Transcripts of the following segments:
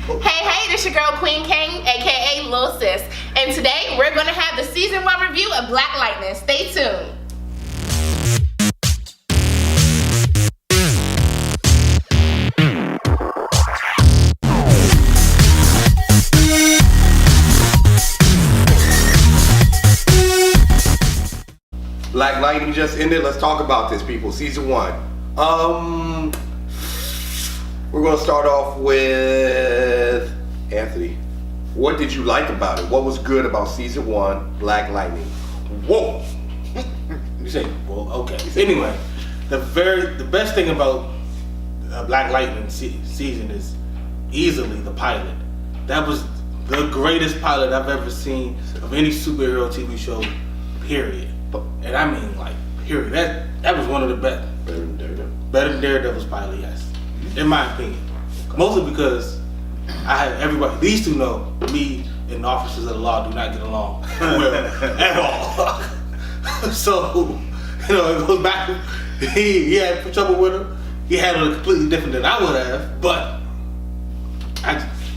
Hey, this your girl Queen King, aka Lil Sis, and today we're gonna have the season 1 review of Black Lightning. Stay tuned. Black Lightning just ended. Let's talk about this, people. Season 1. We're gonna start off with Anthony. What did you like about it? What was good about season 1, Black Lightning? Whoa! You say, well, okay. Anyway, the best thing about Black Lightning season is easily the pilot. That was the greatest pilot I've ever seen of any superhero TV show. Period. And I mean, like, period. That was one of the best. Better than Daredevil. Better than Daredevil's pilot, yes. In my opinion. Mostly because I have everybody. These two know me and the officers of the law do not get along well at all. So, it goes back. He had trouble with him. He handled it completely different than I would have. But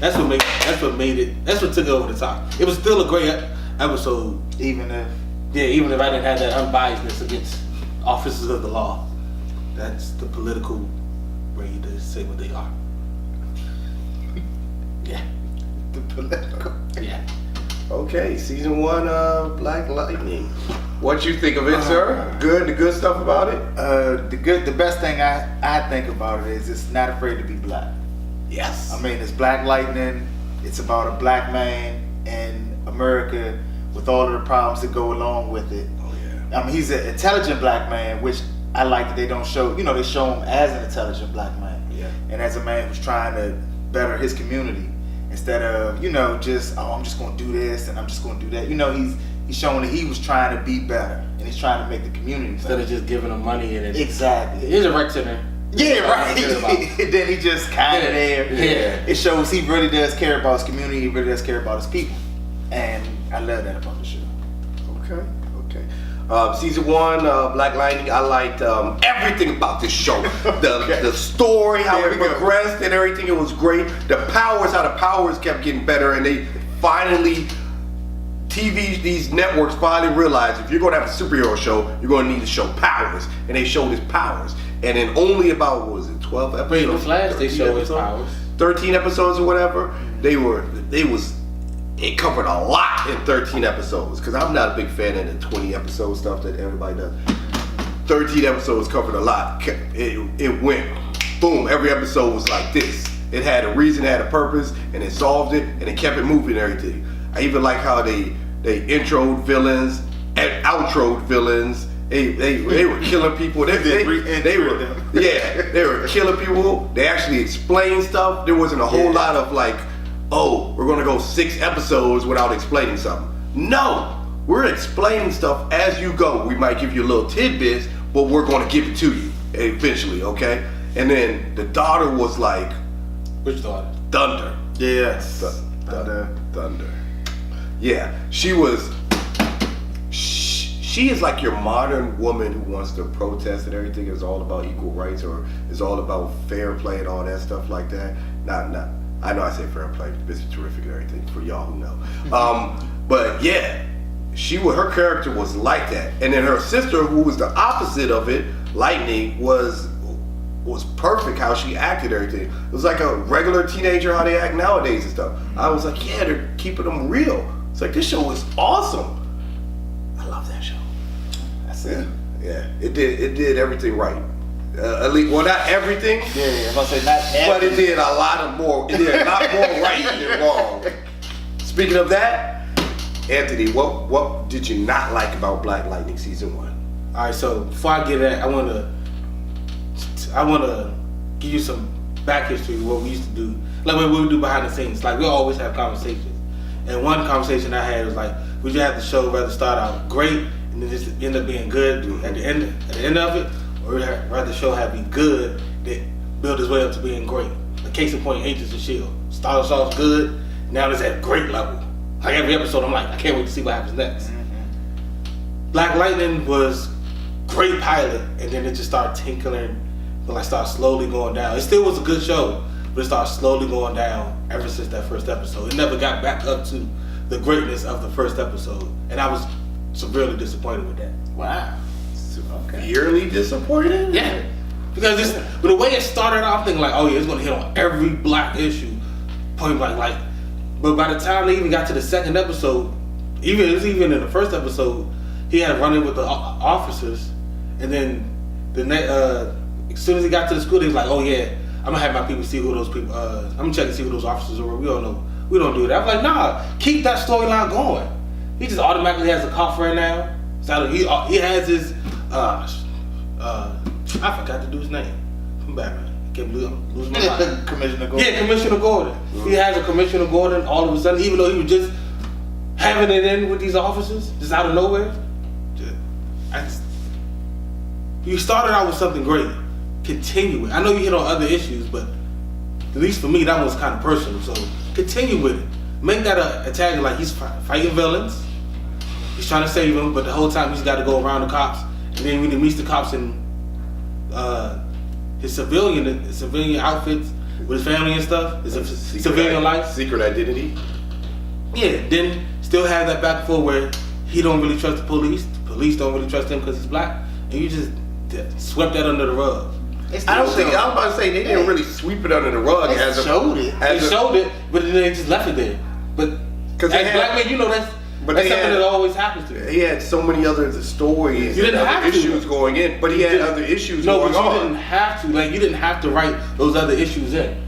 that's what made it. That's what took it over the top. It was still a great episode, even if I didn't have that unbiasedness against officers of the law. That's the political way to say what they are. Yeah. The political. Yeah. Okay, season 1 of Black Lightning. What you think of it, sir? Good, the good stuff about it? The best thing I think about it is it's not afraid to be black. Yes. I mean, it's Black Lightning. It's about a black man in America with all of the problems that go along with it. Oh yeah. I mean, he's an intelligent black man, which I like that they don't show. They show him as an intelligent black man, Yeah. and as a man who's trying to better his community instead of just I'm just going to do this and I'm just going to do that. He's showing that he was trying to be better and he's trying to make the community Instead better. of just giving them money and Exactly. Here's a rec center. Yeah, right. Then he just kind of there. Yeah. It shows he really does care about his community. He really does care about his people, and I love that about the show. Okay. Season 1, Black Lightning. I liked everything about this show. The story, how it progressed, and everything. It was great. How the powers kept getting better, and they finally. These networks finally realized if you're going to have a superhero show, you're going to need to show powers, and they showed his powers. And in only about, what was it, 12 episodes? Wait, the Flash, they showed his powers. 13 episodes or whatever. It covered a lot in 13 episodes, because I'm not a big fan of the 20 episode stuff that everybody does. 13 episodes covered a lot. It went boom. Every episode was like this. It had a reason, it had a purpose, and it solved it, and it kept it moving and everything. I even like how they introed villains and outroed villains. They were killing people. They were killing people. They actually explained stuff. There wasn't a whole lot of like, oh, we're gonna go 6 episodes without explaining something. No, we're explaining stuff as you go. We might give you a little tidbits, but we're gonna give it to you eventually, okay? And then the daughter was like, Which daughter? Thunder. Yes. Thunder. Yeah, she is like your modern woman who wants to protest and everything. It's all about equal rights, or it's all about fair play and all that stuff like that. Not. I know I say fair play, Mr. Terrific and everything for y'all who know. But yeah, her character was like that, and then her sister, who was the opposite of it, Lightning, was perfect how she acted everything. It was like a regular teenager how they act nowadays and stuff. I was like, yeah, they're keeping them real. It's like, this show is awesome. I love that show. That's it. Yeah, it did everything right. At least, well, not everything. Yeah, I'm gonna say not everything. But it did a lot more right than wrong. Speaking of that, Anthony, what did you not like about Black Lightning season 1? All right, so before I get that, I want to give you some back history of what we used to do, like what we would do behind the scenes. Like, we always have conversations, and one conversation I had was like, would you have the show rather start out great and then just end up being good at the end of it, or rather the show have be good that build its way up to being great? The case in point, Agents of S.H.I.E.L.D. Started off good, now it's at a great level. Like every episode, I'm like, I can't wait to see what happens next. Black Lightning was great pilot, and then it just started tinkling, but like started slowly going down. It still was a good show, but it started slowly going down ever since that first episode. It never got back up to the greatness of the first episode, and I was severely disappointed with that. Wow. Okay. Yearly disappointed? Yeah, because but the way it started off, thinking like, oh yeah, it's gonna hit on every black issue, point blank, like. But by the time they even got to the second episode, even in the first episode, he had run in with the officers, and then as soon as he got to the school, he was like, oh yeah, I'm gonna have my people see who those people. I'm gonna check and see who those officers are. We don't know. We don't do that. I'm like, nah, keep that storyline going. He just automatically has a cop right now. So he has his. I forgot the dude's name from Batman. Can't lose my mind. Commissioner Gordon. Yeah, Commissioner Gordon. Mm-hmm. He has a Commissioner Gordon all of a sudden, even though he was just having it in with these officers, just out of nowhere. You started out with something great. Continue it. I know you hit on other issues, but at least for me, that was kind of personal. So continue with it. Make that a tag like he's fighting villains. He's trying to save them, but the whole time he's got to go around the cops. And then when he meets the cops in his civilian outfits with his family and stuff, his civilian life, secret identity. Yeah, then still have that back and forth where he don't really trust the police don't really trust him because he's black, and you just swept that under the rug. I was about to say they didn't really sweep it under the rug. They showed it, but then they just left it there. But as black men, you know that's something that always happens to you. He had so many other stories and other issues going in, but he had other issues going on. No, but you didn't have to. Like, you didn't have to write those other issues in.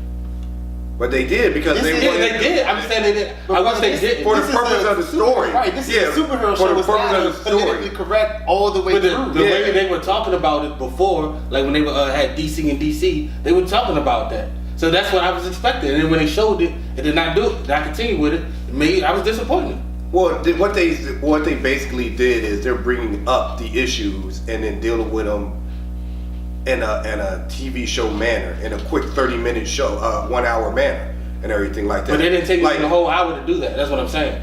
But they did because they did. I'm saying they did. I wish they did. For the purpose of the story. Right, this is a superhero show. For the purpose of the story. Politically correct all the way through. The way they were talking about it before, like when they had DC and DC, they were talking about that. So that's what I was expecting. And then when they showed it, it did not do it. And I continued with it. I was disappointed. Well, what they basically did is they're bringing up the issues and then dealing with them in a TV show manner, in a quick 30-minute show, 1 hour manner, and everything like that. But they didn't take like the whole hour to do that. That's what I'm saying.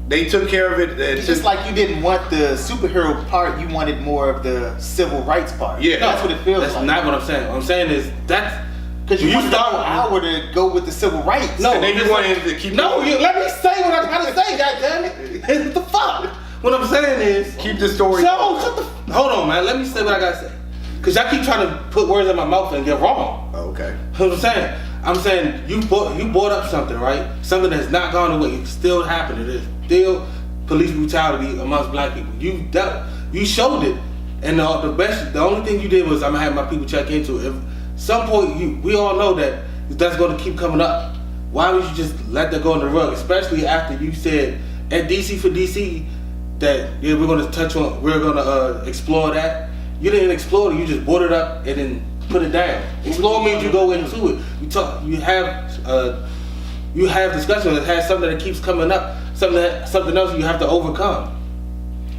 They took care of it. It's just like you didn't want the superhero part, you wanted more of the civil rights part. Yeah, that's what it feels like. That's not what I'm saying. What I'm saying is that's because you start an hour to go with the civil rights. No, and then you wanted to keep. No, let me say what I gotta say. Goddammit! What the fuck? What I'm saying is keep the story. Hold on, man. Let me say what I gotta say. Cause y'all keep trying to put words in my mouth and get wrong. Oh, okay. What I'm saying you brought up something, right? Something that's not gone away. It's still happening. There's still police brutality amongst black people. You showed it, and the only thing you did was I'm gonna have my people check into it. If some point we all know that's gonna keep coming up. Why would you just let that go on the rug? Especially after you said at DC for DC that we're gonna explore that. You didn't explore it. You just brought it up and then put it down. Explore means you go into it. You have discussion that has something that keeps coming up. Something else you have to overcome.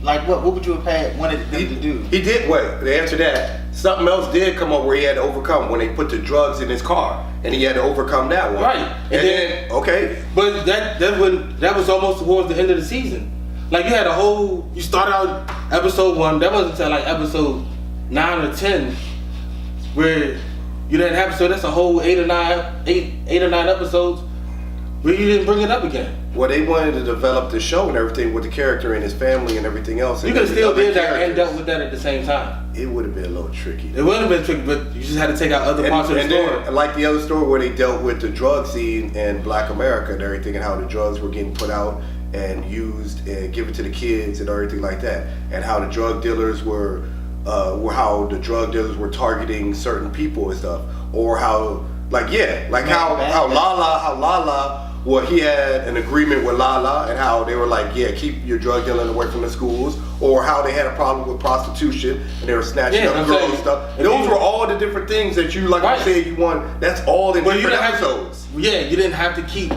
Like what? What would you have wanted them to do? He did. Wait. To answer that, something else did come up where he had to overcome when they put the drugs in his car, and he had to overcome that one. Right. And then okay. But that was almost towards the end of the season. Like you started out episode 1. That wasn't until like episode 9 or 10 where you didn't have. So that's a whole 8 or 9 episodes where you didn't bring it up again. Well, they wanted to develop the show and everything with the character and his family and everything else. You could have still did that and dealt with that at the same time. It would have been a little tricky. It would have been tricky, but you just had to take out other parts of the story. Then, like the other story where they dealt with the drug scene in Black America and everything, and how the drugs were getting put out and used and given to the kids and everything like that, and how the drug dealers were targeting certain people and stuff, or how Lala. Well, he had an agreement with Lala, and how they were like, yeah, keep your drug dealing away from the schools, or how they had a problem with prostitution and they were snatching up girls and stuff. And those were all the different things that you, like you said, you want. That's all in different episodes. You didn't have to keep.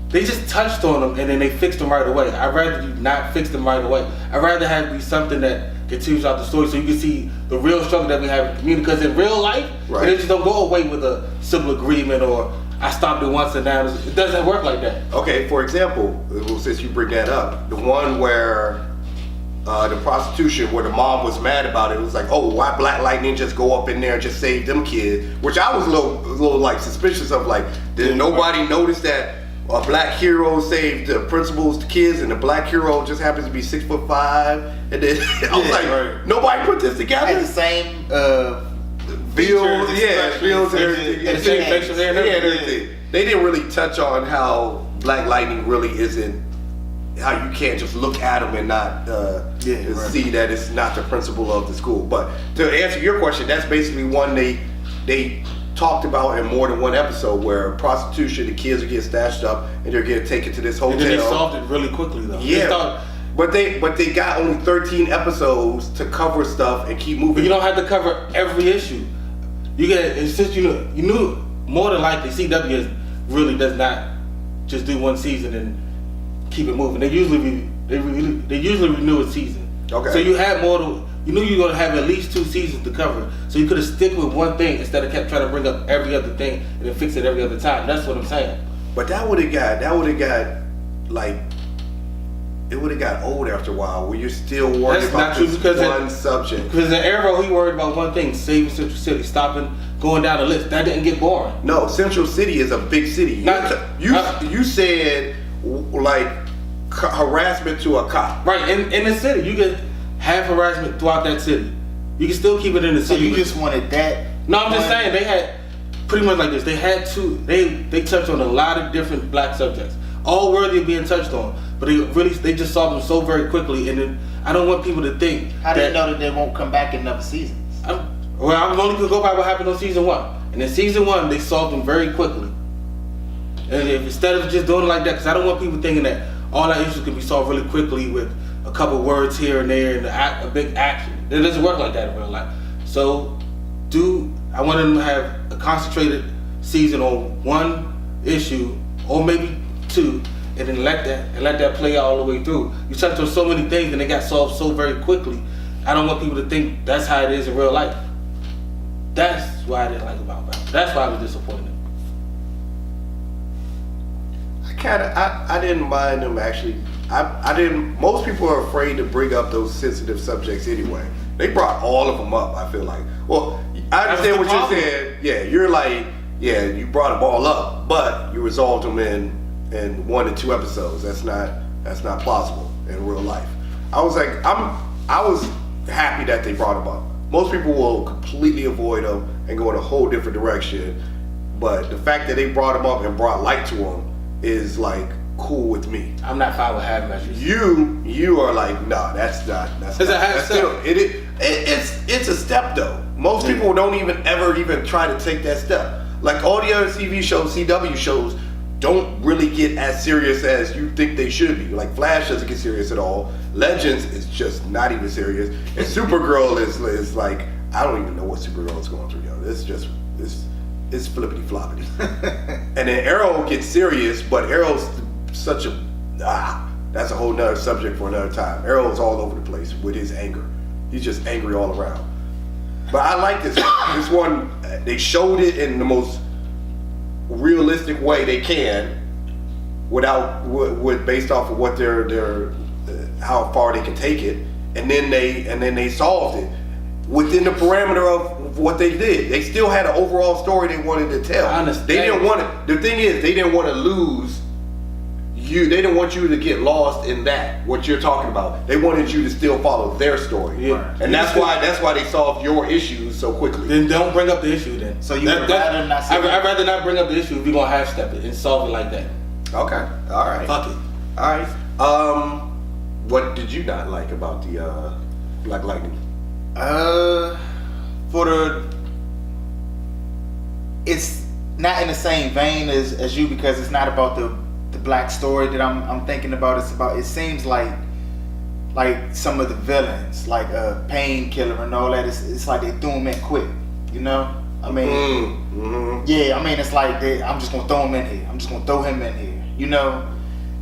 They just touched on them and then they fixed them right away. I'd rather you not fix them right away. I'd rather have it be something that continues out the story so you can see the real struggle that we have in the community. Because in real life, they just don't go away with a civil agreement or I stopped it once and now it doesn't work like that. Okay, for example, since you bring that up, the one where the prostitution, where the mom was mad about it. It was like, oh, why Black Lightning just go up in there and just save them kids? Which I was a little like suspicious of. Like, did nobody notice that a black hero saved the principal's kids, and the black hero just happens to be 6'5"? And then I was like, right. Nobody put this Had together. the same Bills, features, bills, and expressions, everything. and the same facial hair and Yeah, everything. everything. They didn't really touch on how Black Lightning really isn't. How you can't just look at them and not see that it's not the principal of the school. But to answer your question, that's basically one they talked about in more than one episode, where prostitution, the kids are getting stashed up and they're getting taken to this hotel. And then they solved it really quickly though. Yeah. But they got only 13 episodes to cover stuff and keep moving. But you don't have to cover every issue. You get, and since you knew more than likely CW really does not just do one season and keep it moving. They usually renew a season. Okay. So you had more to. You knew you were gonna have at least 2 seasons to cover. So you could have stick with one thing instead of kept trying to bring up every other thing and then fix it every other time. That's what I'm saying. But that would have got like, it would have got old after a while, where you're still worried That's about not true this because one subject. Because in Arrow, he worried about one thing: saving Central City, stopping, going down the list. That didn't get boring. No, Central City is a big city. You said like harassment to a cop. Right, in the city, you can have harassment throughout that city. You can still keep it in the So city. you just wanted that? No, I'm just saying they had pretty much like this. They had they touched on a lot of different black subjects, all worthy of being touched on. But they just solved them so very quickly, and then I don't want people to think How do you know that they won't come back in another season? I'm only gonna go by what happened on season 1. And in season 1, they solved them very quickly. And instead of just doing it like that, because I don't want people thinking that all our issues can be solved really quickly with a couple words here and there and a big action. It doesn't work like that in real life. So, I want them to have a concentrated season on one issue, or maybe 2, and then let that play all the way through. You touched on so many things and they got solved so very quickly. I don't want people to think that's how it is in real life. That's why I didn't like about Batman. That's why I was disappointed. I didn't mind them actually. I didn't. Most people are afraid to bring up those sensitive subjects anyway. They brought all of them up. I feel like. Well, I understand what you're saying. Yeah, you're like, yeah, you brought them all up, but you resolved them in 1 to 2 episodes. That's not plausible in real life. I was happy that they brought them up. Most people will completely avoid them and go in a whole different direction, but the fact that they brought them up and brought light to them is like cool with me. I'm not fine with half measures. You are like, nah, that's not. It's a half step. It's a step though. Most people don't even try to take that step. Like all the other TV shows, CW shows, don't really get as serious as you think they should be. Like Flash doesn't get serious at all. Legends is just not even serious. And Supergirl is like, I don't even know what Supergirl is going through, yo. It's flippity floppity. And then Arrow gets serious, but Arrow's such a that's a whole nother subject for another time. Arrow's all over the place with his anger. He's just angry all around. But I like this one. This one, they showed it in the most realistic way they can, based off of what their how far they can take it, and then they solved it within the parameter of what they did. They still had an overall story they wanted to tell. I understand. They didn't want it. The thing is, they didn't want to lose you. They didn't want you to get lost in that what you're talking about. They wanted you to still follow their story. Yeah. And that's why they solved your issues so quickly. Then don't bring up the issue then. So you would rather not say I'd rather not bring up the issue if you're gonna half step it and solve it like that. Okay. All right. Fuck it. All right. What did you not like about the Black Lightning? It's not in the same vein as you, because it's not about the black story that I'm thinking about. It seems like some of the villains, like Painkiller and all that. It's like they threw them in quick, you know. I mean, yeah. I mean, it's like I'm just gonna throw him in here. I'm just gonna throw him in here, you know.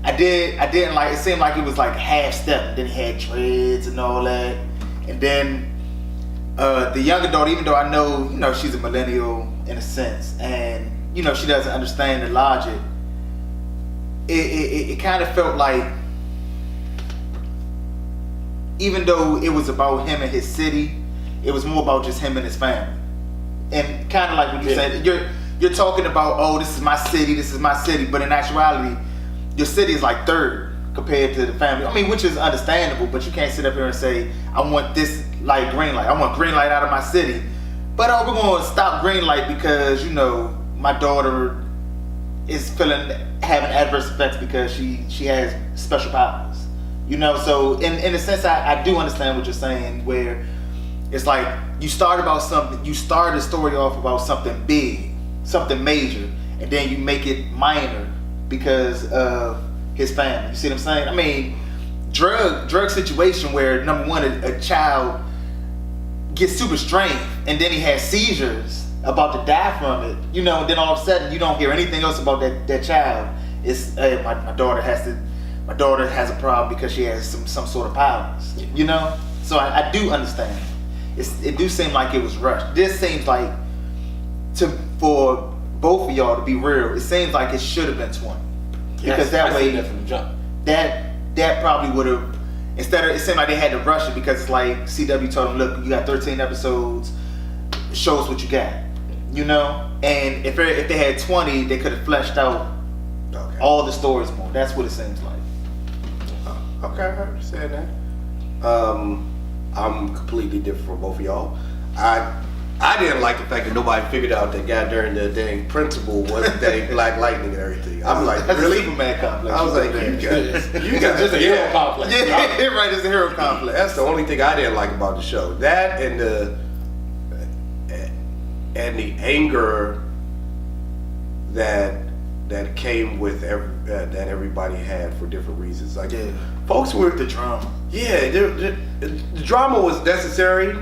I didn't like. It seemed like it was like half step. Then he had dreads and all that, and then the younger daughter, even though I know, you know, she's a millennial in a sense, and you know, she doesn't understand the logic. It kind of felt like, even though it was about him and his city, it was more about just him and his family. And kind of like what you said, you're talking about, oh, this is my city, but in actuality, your city is like third compared to the family. I mean, which is understandable, but you can't sit up here and say, I want this like green light. I want green light out of my city. But we're going to stop green light because, my daughter is having adverse effects because she has special powers. So in a sense, I do understand what you're saying, where it's like you start a story off about something big, something major, and then you make it minor because of his family. You see what I'm saying? I mean, drug situation where number one, a child gets super strained and then he has seizures about to die from it, and then all of a sudden you don't hear anything else about that child. It's my daughter has a problem because she has some sort of powers, So I do understand. It do seem like it was rushed. This seems like for both of y'all to be real, it seems like it should have been 20. Because that way, that probably would have, it seemed like they had to rush it because it's like CW told them, look, you got 13 episodes, show us what you got, And if they had 20, they could have fleshed out all the stories more. That's what it seems like. Okay, I understand that. I'm completely different from both of y'all. I didn't like the fact that nobody figured out that guy during the dang principal was dang Black Lightning and everything. I'm like, that's really? a Superman complex. I was like, you got just a hero complex. Yeah, right, it's a hero complex. That's the only thing I didn't like about the show. That and the anger that came with that everybody had for different reasons. Like, folks were the drama. Yeah, the drama was necessary,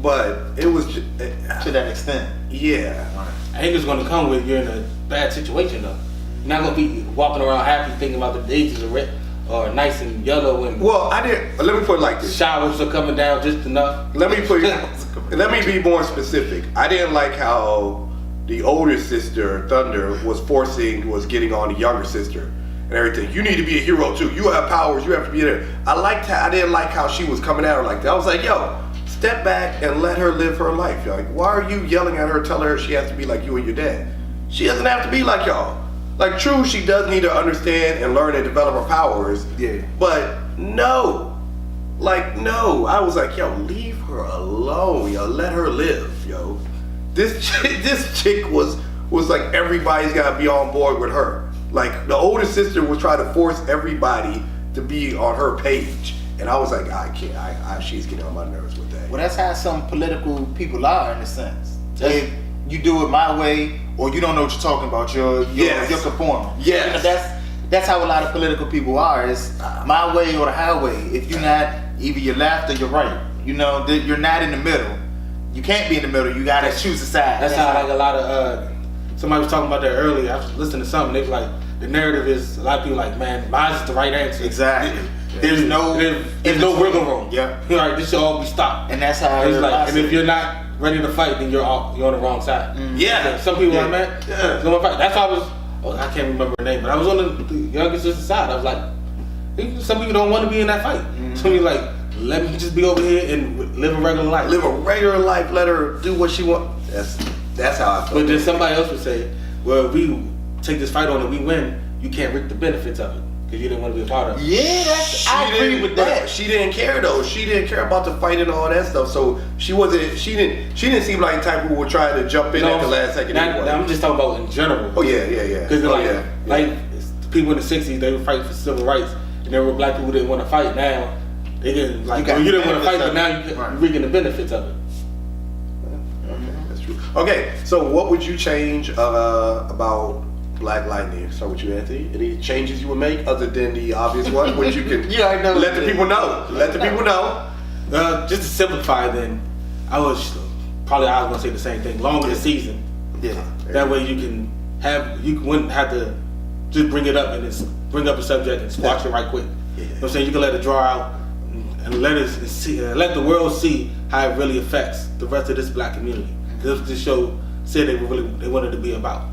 but it was to that extent. Yeah. Anger's gonna come when you're in a bad situation, though. You're not gonna be walking around happy thinking about the daisies are red or nice and yellow and. Well, I didn't. Let me put it like this. Showers are coming down just enough. Let me be more specific. I didn't like how the older sister, Thunder, was getting on the younger sister and everything. You need to be a hero too. You have powers. You have to be there. I didn't like how she was coming at her like that. I was like, yo, step back and let her live her life. Like, why are you yelling at her, telling her she has to be like you and your dad? She doesn't have to be like y'all. Like, true, she does need to understand and learn and develop her powers. Yeah. But no. Like, no. I was like, yo, leave her alone, yo. Let her live, yo. This chick was like, everybody's gotta be on board with her. Like, the older sister was trying to force everybody to be on her page. And I was like, I can't, she's getting on my nerves with that. Well, that's how some political people are, in a sense. If you do it my way, or you don't know what you're talking about, you're conforming. Yes. That's how a lot of political people are. It's my way or the highway. If you're not, either you're left or you're right. You're not in the middle. You can't be in the middle. You gotta choose a side. That's how like a lot of somebody was talking about that earlier. I was listening to something. They was like, the narrative is a lot of people like, man, mine's the right answer. Exactly. There's no wiggle room. Yeah. Like, this should all be stopped. And that's how it's like, and if you're not ready to fight, then you're on the wrong side. Yeah. Some people are like, man, fight. That's how I was. Oh, I can't remember her name, but I was on the younger sister's side. I was like, some people don't want to be in that fight. Some people like, let me just be over here and live a regular life. Live a regular life. Let her do what she wants. That's how I feel. But then somebody else would say, well, if we take this fight on and we win, you can't reap the benefits of it because you didn't want to be a part of it. Yeah, I agree with that. She didn't care though. She didn't care about the fight and all that stuff. So she didn't seem like the type who would try to jump in at the last second. Anyway. I'm just talking about in general. Oh yeah. Because like people in the 60s, they would fight for civil rights, and there were black people who didn't want to fight. Now they didn't like. You didn't want to fight, but now you're reaping the benefits of it. Okay, that's true. Okay, so what would you change about Black Lightning? Start with you, Anthony. Any changes you would make other than the obvious one, which you can let the people know. Let the people know. Just to simplify, then I was gonna say the same thing. Longer season. Yeah. That way you wouldn't have to just bring it up and just bring up a subject and squash it right quick. Yeah. You know what I'm saying? You can let it draw out and let the world see how it really affects the rest of this black community. This show said they wanted to be about.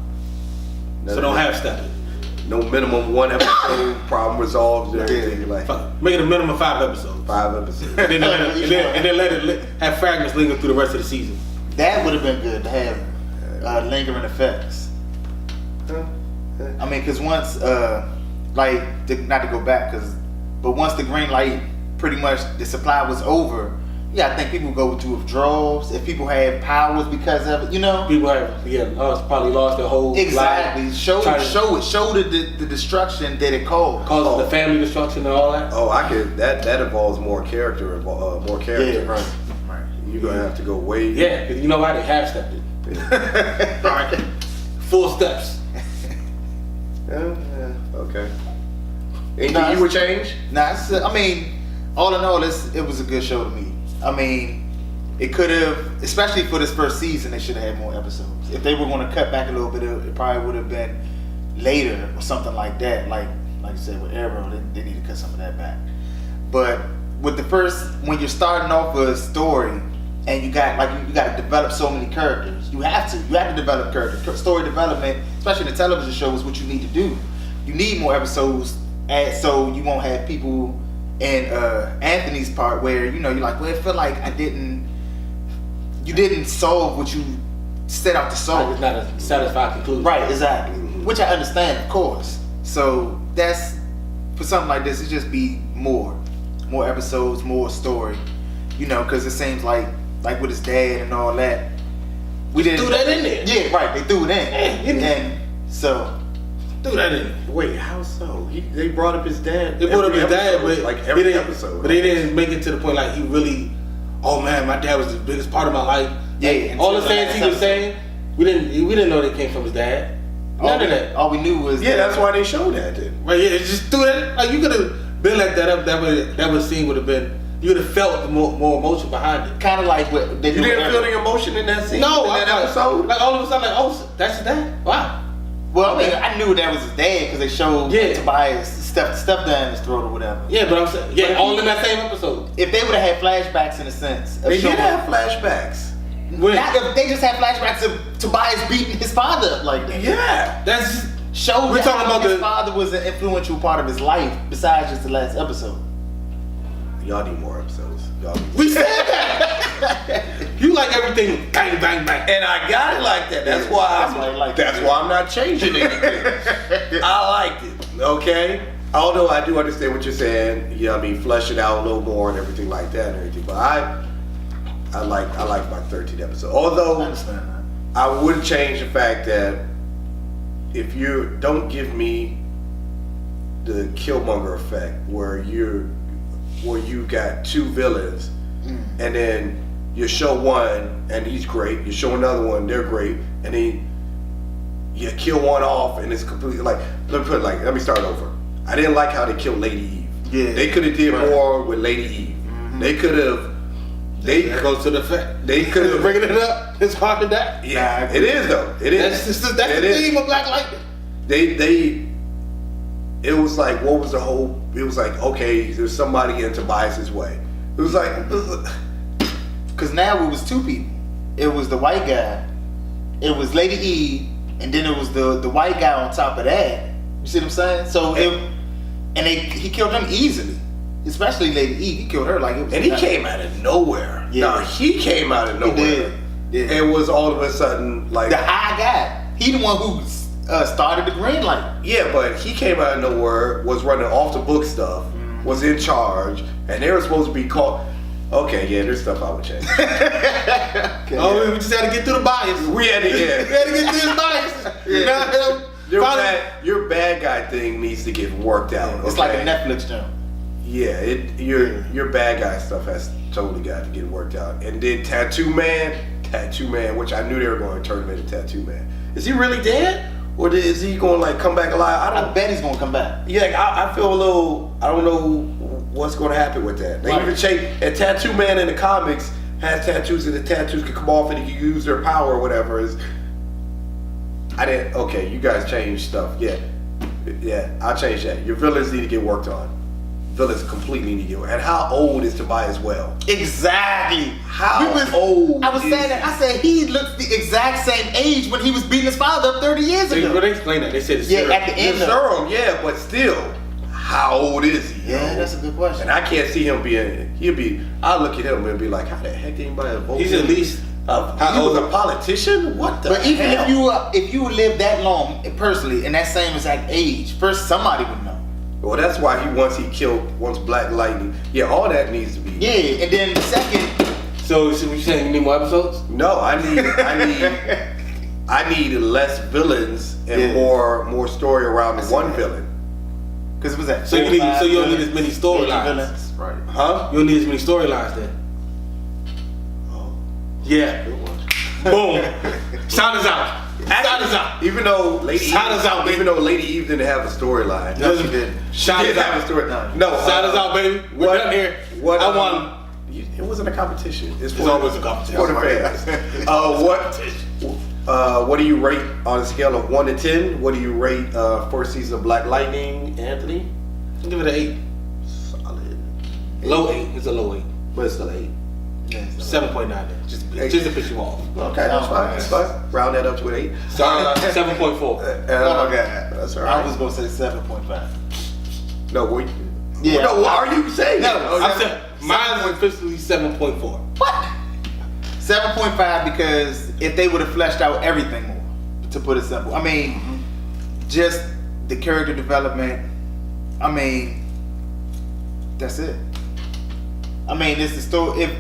So don't half step it. No minimum one episode, problem resolved, and everything. Like Fuck, make it a minimum of 5 episodes. 5 episodes. And then, let it have fragments linger through the rest of the season. That would have been good to have lingering effects. I mean, because once, not to go back, but once the green light, pretty much the supply was over. Yeah, I think people go to withdrawals if people had powers because of it. You know, People have probably lost their whole exactly. life. Show the destruction that it caused. Causes the family destruction and all that. Oh, I could. That involves more character. More character. Yeah, right. You're gonna have to go way. Yeah, because you know why they half stepped it. All right, full steps. Okay. Anything Nah, you would change? Nah, I mean, all in all, it was a good show to me. I mean, it could have, especially for this first season, they should have had more episodes. If they were going to cut back a little bit, it probably would have been later or something like that. Like you said with Arrow, they need to cut some of that back. But with the first, when you're starting off a story and you got to develop so many characters, you have to develop characters. Story development, especially in a television show, is what you need to do. You need more episodes, so you won't have people. And Anthony's part where you're like, well, I feel like you didn't solve what you set out to solve. It's not a satisfied conclusion. Right, exactly. Which I understand, of course. So that's, for something like this, it just be more episodes, more story. Because it seems like with his dad and all that, we didn't Threw that in there. Yeah, right. They threw it in, Yeah. and so. Threw that in there. Wait, how so? They brought up his dad. They brought up his every dad, episode, but like every he didn't, episode. But they didn't make it to the point like he really. Oh man, my dad was the biggest part of my life. Yeah, Like, all the until the things last he was episode. saying, we didn't know they came from his dad. None of that. All we knew was Yeah, that's why they showed that. Then. Right? Yeah, just threw that. Like you could have been like that up. That scene would have been. You would have felt the more emotion behind it. kind of like what they You do. didn't feel the emotion in that scene. No, in that episode. Like all of a sudden, like, oh, that's his dad. Wow. Well, I mean, I knew that was his dad because they showed Yeah. Tobias stuff down his throat or whatever. Yeah, but I'm saying, But if all he- in that same episode. If they would have had flashbacks in a sense, of They showing- did have flashbacks. When, Not if they just had flashbacks of Tobias beating his father up like that. Yeah. that's Show We're talking about his the- father was an influential part of his life besides just the last episode. Y'all need more episodes. Y'all need we said that. You like everything bang bang bang. And I got it like that. That's why. That's why I like That's it. why I'm not changing anything. I liked it. Okay. Although I do understand what you're saying. Yeah, I mean, flesh it out a little more and everything like that and everything. But I like my 13th episode. I Although understand that. I would change the fact that if you don't give me the Killmonger effect, where you got 2 villains, and then you show one and he's great, you show another one, they're great, and then you kill one off and it's completely like, let me start over. I didn't like how they killed Lady Eve. Yeah. They could have did Right. more with Lady Eve. They could have. It goes to the fact. They could have. Bringing it up, it's hard to die. Yeah, it is though. It is. That's It the is. theme of Black Lightning. It was like, what was the whole? It was like, okay, there's somebody in Tobias's way. It was like, Because now it was 2 people. It was the white guy, it was Lady E, and then it was the white guy on top of that. You see what I'm saying? So he killed them easily. Especially Lady E. He killed her like it was. and he came out of nowhere. Yeah. No, he came out of nowhere. did. It was all of a sudden like, The high guy. He the one who started the green light. yeah, but he came out of nowhere, was running off the book stuff, was in charge, and they were supposed to be called. Okay, yeah, there's stuff I would change. Oh, we just had to get through the bias. We had to We get. had to get through the bias. You know, Your bad guy thing needs to get worked out. It's like a okay? Netflix jump. Yeah, your bad guy stuff has totally got to get worked out. And then Tattoo Man, which I knew they were going to turn him into Tattoo Man. Is he really dead, or is he going to like come back alive? I I don't. bet he's gonna come back. Yeah, like, I feel a little. I don't know what's going to happen with that. They Right. even change. And Tattoo Man in the comics has tattoos, and the tattoos can come off and he can use their power or whatever. I didn't. Okay, you guys changed stuff. Yeah, I'll change that. Your villains need to get worked on. villains completely need to get. And how old is Tobias Well? Exactly. How old I was is saying that. I said he looked the exact same age when he was beating his father up 30 years But ago. they explained that. They said it's Yeah, serum. at the end. The serum, yeah, but still, how old is he? Yeah, yo? that's a good question. And I can't see him being. I look at him and be like, how the heck did anybody vote? He's at least He was a politician. What the? But even hell? if you live that long personally in that same exact age, first somebody would know. Well, that's why he killed Black Lightning. Yeah, all that needs to be. Yeah, and then second, So you saying you need more episodes? No, I need less villains and Yeah. more story around the see one that. villain. because it was that. So you need- so you don't need as many storylines. villains, right? Huh? You don't need as many storylines then. Oh, Yeah. good one. Boom. Sound is out. Sound is out. Even though Lady Shout us out, baby. even though Lady Eve didn't have a storyline. No, she didn't. Shout She is didn't have a out. story. No. No, Shout us out, baby. We're what- done here. What I won. It wasn't a competition. It's always a competition. for the fans. What do you rate on a scale of 1 to 10? What do you rate first season of Black Lightning, Anthony? I'll give it an 8. Solid. Low 8. It's a low 8. But it's still 8. 7.9 then. Just to piss you off. Okay, that's fine. That's fine. Round that up to an 8. Sorry, 7.4. Oh my god, That's all I right. was gonna say 7.5. No, what? Yeah. No, what are you saying? No, I'm saying mine is officially 7.4. What? 7.5 because if they would have fleshed out everything more, to put it simple. I mean, just the character development. I mean, that's it. I mean, this is story. If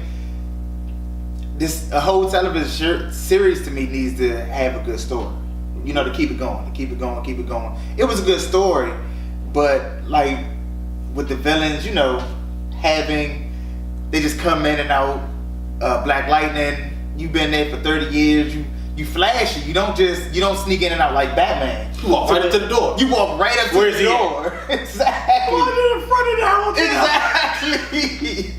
this a whole television series to me needs to have a good story, you know, to keep it going, keep it going. It was a good story, but like with the villains, you know, they just come in and out. Black Lightning, you've been there for 30 years. You flashy. You don't sneak in and out like Batman. You walk right up to the door. You walk right up to Where's the he door. Exactly. in front of the hotel. Exactly.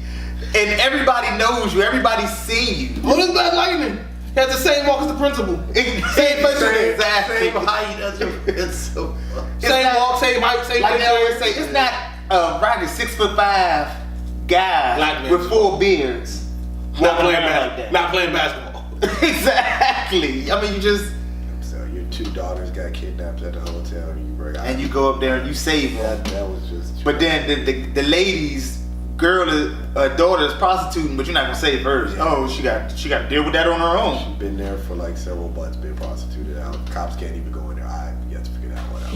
And everybody knows you. Everybody's seen you. Oh, this Black Lightning. He has the same walk as the principal. Same facial exactly. Same height. It's so. Same not- walk, same height, same Like they picture. always say, it's not Roger 6'5" guy Black man. with full beards. Not playing around basketball. Not playing basketball. Exactly. I mean, you just So your 2 daughters got kidnapped at the hotel. You bring out. and you go up there and you save them. that was just. But then the lady's daughter is prostituting, but you're not gonna save her. Oh, she got to deal with that on her own. She's been there for like several months, being prostituted out. Cops can't even go in there. I have yet to figure that one out.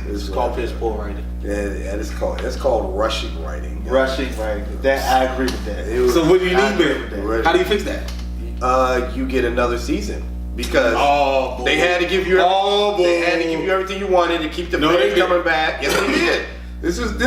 It's called piss poor writing. Yeah, it's called rushing writing. Rushing, right? That I agree with that. It was- So what do you I need, agree with man? that. How do you fix that? You get another season because Oh, boy. they had to give you. Oh, boy. They had to give you everything you wanted to keep the No, they fans didn't. coming back. Yes, they did. This is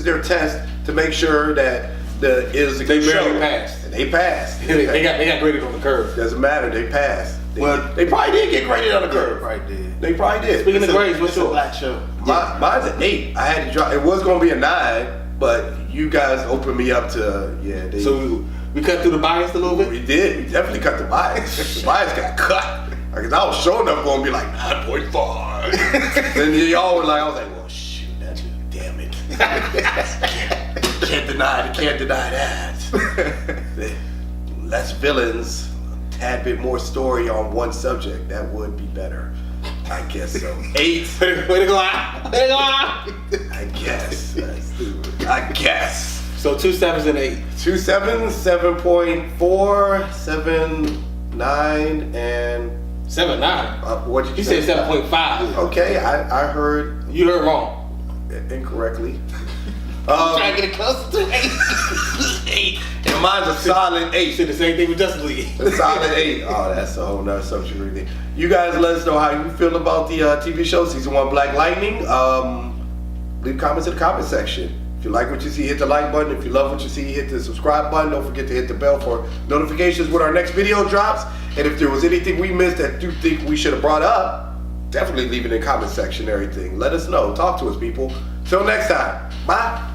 their test to make sure that it is a They good barely show. passed. And they passed. They got graded on the curve. Doesn't matter. They passed. Well- They probably did get graded on the curve. Right there. They probably did. Speaking of It's a- grades, what's it's a yours? black show. Mine's an 8. I had to drop. It was gonna be a 9, but you guys opened me up to They, So we cut through the bias a little bit. we did. We definitely cut the bias. The bias got cut. Like I was sure enough gonna be like 9.5. Then y'all were like, I was like, well, shoot, that's damn it. Can't deny it. Can't deny that. Less villains, a tad bit more story on one subject. That would be better. I guess so. 8. Way to go out. Way to go out. I guess. I guess. So 2 7s and 8. 2 7, 7.4, 7, 9, and 7 9. what did you He say? said 7.5. Okay, I heard You heard wrong. incorrectly. Trying to get it closer to 8. And mine's a solid You 8. said the same thing with Justice League. A solid 8. Oh, that's a whole nother subject right there. You guys let us know how you feel about the TV show, season 1 Black Lightning. Leave comments in the comment section. If you like what you see, hit the like button. If you love what you see, hit the subscribe button. Don't forget to hit the bell for notifications when our next video drops. And if there was anything we missed that you think we should have brought up, definitely leave it in the comment section and everything. Let us know. Talk to us, people. Till next time. Bye.